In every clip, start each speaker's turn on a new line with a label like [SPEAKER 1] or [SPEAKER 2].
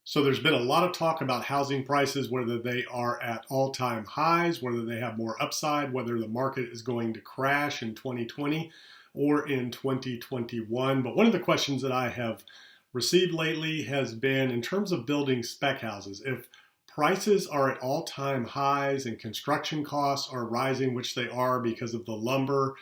[SPEAKER 1] So there's been a lot of talk about housing prices, whether they are at all-time highs, whether they have more upside, whether the market is going to crash in 2020 or in 2021. But one of the questions that I have received lately has been in terms of building spec houses. If prices are at all-time highs and construction costs are rising, which they are because of the lumber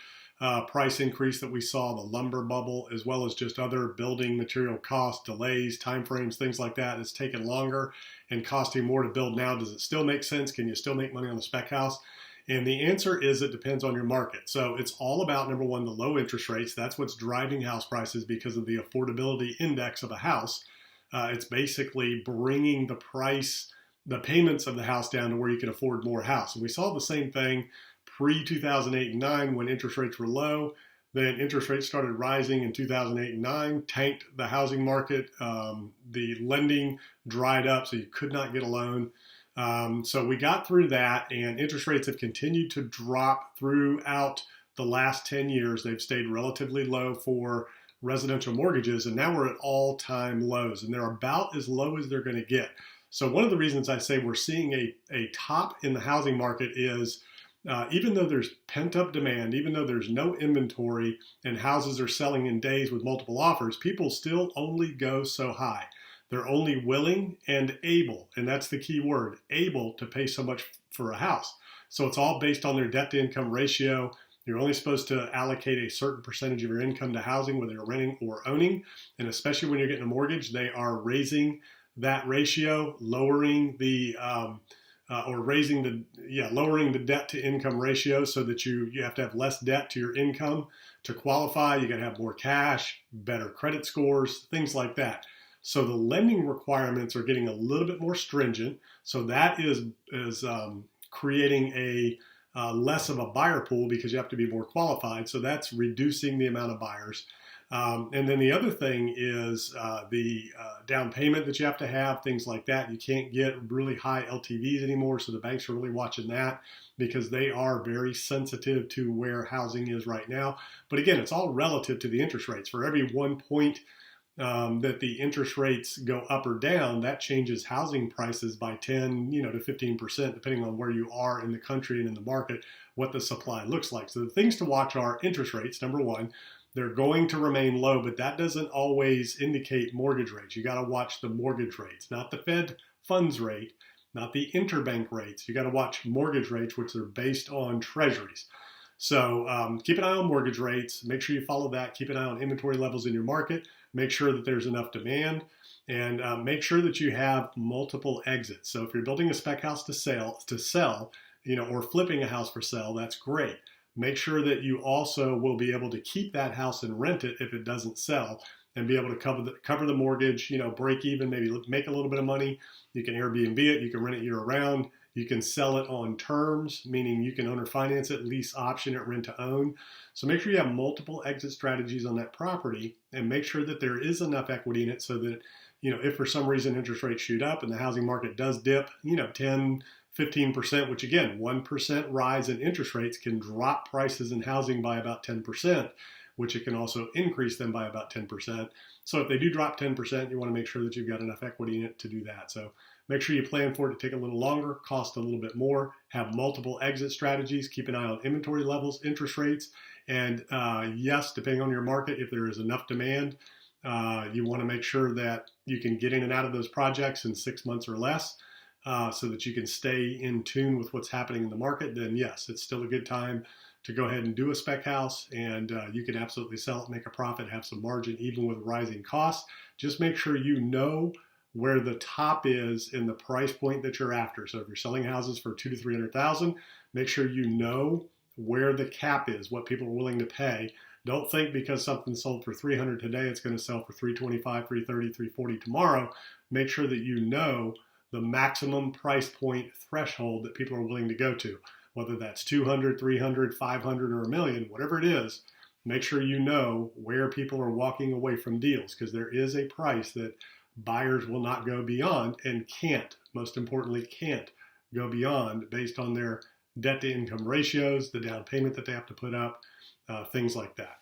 [SPEAKER 1] price increase that we saw, the lumber bubble, as well as just other building material costs, delays, timeframes, things like that. It's taken longer and costing more to build now. Does it still make sense? Can you still make money on the spec house? And the answer is it depends on your market. So it's all about, number one, the low interest rates. That's what's driving house prices because of the affordability index of a house. It's basically bringing the payments of the house down to where you can afford more house. And we saw the same thing pre-2008 and 9 when interest rates were low. Then interest rates started rising in 2008 and 9, tanked the housing market. The lending dried up, so you could not get a loan. So we got through that, and interest rates have continued to drop throughout the last 10 years. They've stayed relatively low for residential mortgages, and now we're at all-time lows, and they're about as low as they're going to get. So one of the reasons I say we're seeing a top in the housing market is even though there's pent-up demand, even though there's no inventory and houses are selling in days with multiple offers, people still only go so high. They're only willing and able, and that's the key word, able to pay so much for a house. So it's all based on their debt-to-income ratio. You're only supposed to allocate a certain percentage of your income to housing, whether you're renting or owning. And especially when you're getting a mortgage, they are raising that ratio, lowering the lowering the debt to income ratio so that you have to have less debt to your income to qualify. You got to have more cash, better credit scores, things like that. So the lending requirements are getting a little bit more stringent. So that is creating a less of a buyer pool because you have to be more qualified. So that's reducing the amount of buyers. And then the other thing is the down payment that you have to have, things like that. You can't get really high LTVs anymore, so the banks are really watching that because they are very sensitive to where housing is right now. But again, it's all relative to the interest rates. For every 1 point that the interest rates go up or down, that changes housing prices by 10, to 15%, depending on where you are in the country and in the market, what the supply looks like. So the things to watch are interest rates, number one. They're going to remain low, but that doesn't always indicate mortgage rates. You got to watch the mortgage rates, not the Fed funds rate, not the interbank rates. You got to watch mortgage rates, which are based on treasuries. So keep an eye on mortgage rates. Make sure you follow that. Keep an eye on inventory levels in your market. Make sure that there's enough demand, and make sure that you have multiple exits. So if you're building a spec house to sell, or flipping a house for sale, that's great. Make sure that you also will be able to keep that house and rent it if it doesn't sell, and be able to cover the mortgage, break even, maybe make a little bit of money. You can Airbnb it, you can rent it year round, you can sell it on terms, meaning you can owner finance it, lease option it, rent to own. So make sure you have multiple exit strategies on that property, and make sure that there is enough equity in it so that, if for some reason interest rates shoot up and the housing market does dip, 10, 15%, which again, 1% rise in interest rates can drop prices in housing by about 10%, which it can also increase them by about 10%. So if they do drop 10%, you want to make sure that you've got enough equity in it to do that. So make sure you plan for it to take a little longer, cost a little bit more, have multiple exit strategies, keep an eye on inventory levels, interest rates, and yes, depending on your market, if there is enough demand, you want to make sure that you can get in and out of those projects in 6 months or less. So that you can stay in tune with what's happening in the market, then yes, it's still a good time to go ahead and do a spec house, and you can absolutely sell it, make a profit, have some margin, even with rising costs. Just make sure you know where the top is in the price point that you're after. So if you're selling houses for $200,000 to $300,000, make sure you know where the cap is, what people are willing to pay. Don't think because something sold for $300 today, it's going to sell for $325, $330, $340 tomorrow. Make sure that you know the maximum price point threshold that people are willing to go to, whether that's 200, 300, 500, or a million, whatever it is. Make sure you know where people are walking away from deals, because there is a price that buyers will not go beyond and most importantly, can't go beyond based on their debt to income ratios, the down payment that they have to put up, things like that.